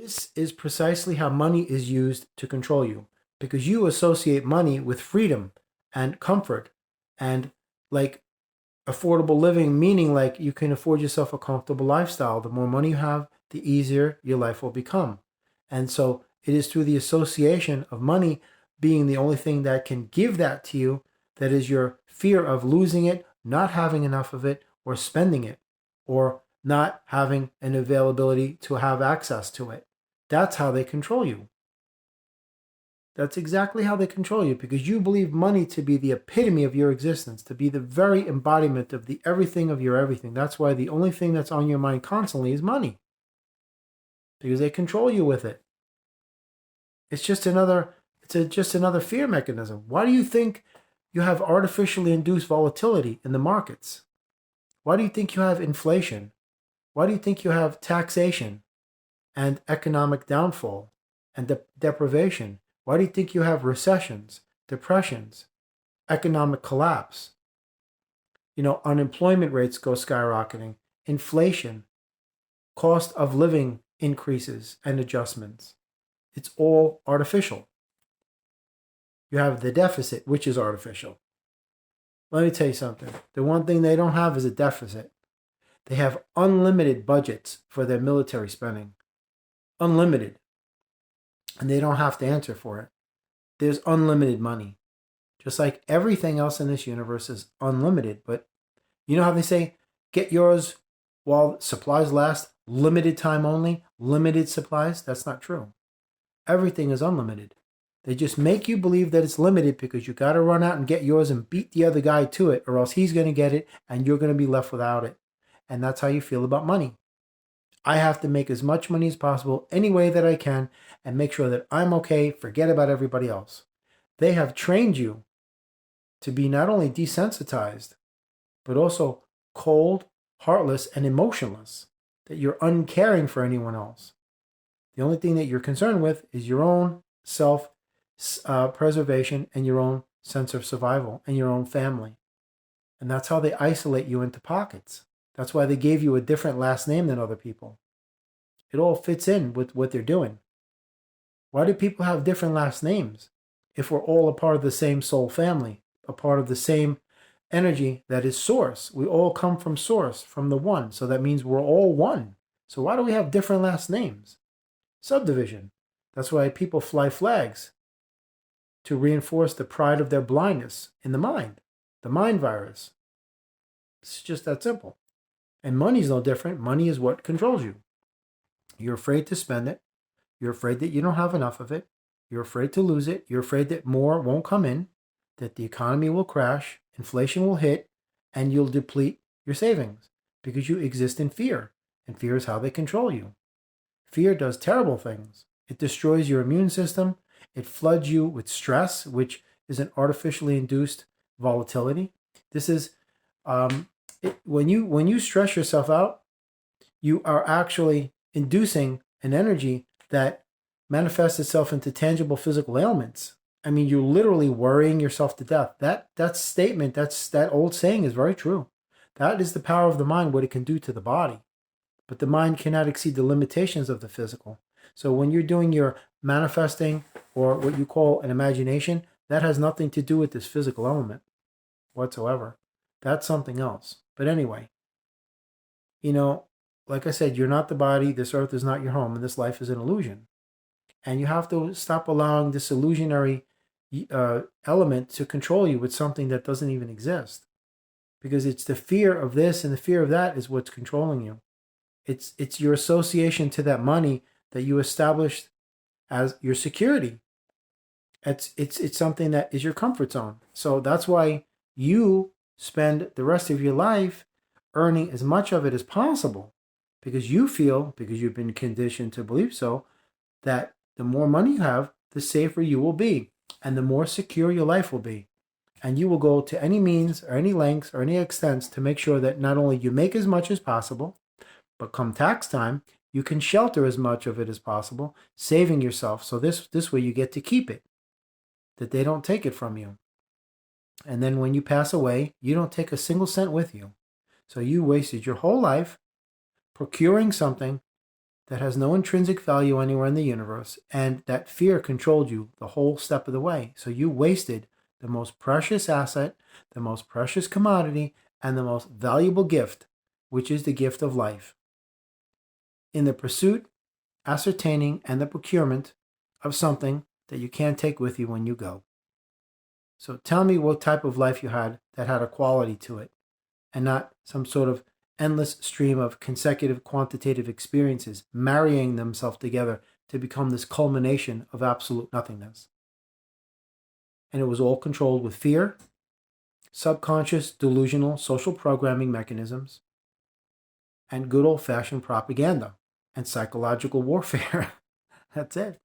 This is precisely how money is used to control you, because you associate money with freedom and comfort and like affordable living, meaning like you can afford yourself a comfortable lifestyle. The more money you have, the easier your life will become. And so it is through the association of money being the only thing that can give that to you that is your fear of losing it, not having enough of it, or spending it, or not having an availability to have access to it. That's how they control you. That's exactly how they control you, because you believe money to be the epitome of your existence, to be the very embodiment of the everything of your everything. That's why the only thing that's on your mind constantly is money, because they control you with it. It's just another just another fear mechanism. Why do you think you have artificially induced volatility in the markets? Why do you think you have inflation? Why do you think you have taxation and economic downfall and deprivation? Why do you think you have recessions, depressions, economic collapse? Unemployment rates go skyrocketing, inflation, cost of living increases and adjustments. It's all artificial. You have the deficit, which is artificial. Let me tell you something. The one thing they don't have is a deficit. They have unlimited budgets for their military spending. Unlimited. And they don't have to answer for it. There's unlimited money. Just like everything else in this universe is unlimited. But you know how they say, get yours while supplies last, limited time only, limited supplies? That's not true. Everything is unlimited. They just make you believe that it's limited because you got to run out and get yours and beat the other guy to it, or else he's going to get it and you're going to be left without it. And that's how you feel about money. I have to make as much money as possible any way that I can and make sure that I'm okay, forget about everybody else. They have trained you to be not only desensitized, but also cold, heartless, and emotionless, that you're uncaring for anyone else. The only thing that you're concerned with is your own self preservation and your own sense of survival and your own family. And that's how they isolate you into pockets. That's why they gave you a different last name than other people. It all fits in with what they're doing. Why do people have different last names if we're all a part of the same soul family, a part of the same energy that is source? We all come from source, from the one. So that means we're all one. So why do we have different last names? Subdivision. That's why people fly flags, to reinforce the pride of their blindness in the mind virus. It's just that simple. And money's no different. Money is what controls you. You're afraid to spend it. You're afraid that you don't have enough of it. You're afraid to lose it. You're afraid that more won't come in, that the economy will crash, inflation will hit, and you'll deplete your savings because you exist in fear. And fear is how they control you. Fear does terrible things. It destroys your immune system. It floods you with stress, which is an artificially induced volatility. This is when you stress yourself out, you are actually inducing an energy that manifests itself into tangible physical ailments. I mean, you're literally worrying yourself to death. That statement, that old saying is very true. That is the power of the mind, what it can do to the body. But the mind cannot exceed the limitations of the physical. So when you're doing your manifesting or what you call an imagination, that has nothing to do with this physical element whatsoever. That's something else. But anyway, like I said, you're not the body. This earth is not your home, and this life is an illusion. And you have to stop allowing this illusionary element to control you with something that doesn't even exist. Because it's the fear of this and the fear of that is what's controlling you. It's your association to that money that you established as your security. It's something that is your comfort zone. So that's why you spend the rest of your life earning as much of it as possible, because you feel, because you've been conditioned to believe so, that the more money you have, the safer you will be, and the more secure your life will be. And you will go to any means or any lengths or any extents to make sure that not only you make as much as possible, but come tax time, you can shelter as much of it as possible, saving yourself. So this way you get to keep it, that they don't take it from you. And then when you pass away, you don't take a single cent with you. So you wasted your whole life procuring something that has no intrinsic value anywhere in the universe, and that fear controlled you the whole step of the way. So you wasted the most precious asset, the most precious commodity, and the most valuable gift, which is the gift of life, in the pursuit, ascertaining, and the procurement of something that you can't take with you when you go. So tell me what type of life you had that had a quality to it, and not some sort of endless stream of consecutive quantitative experiences marrying themselves together to become this culmination of absolute nothingness. And it was all controlled with fear, subconscious delusional social programming mechanisms, and good old-fashioned propaganda and psychological warfare. That's it.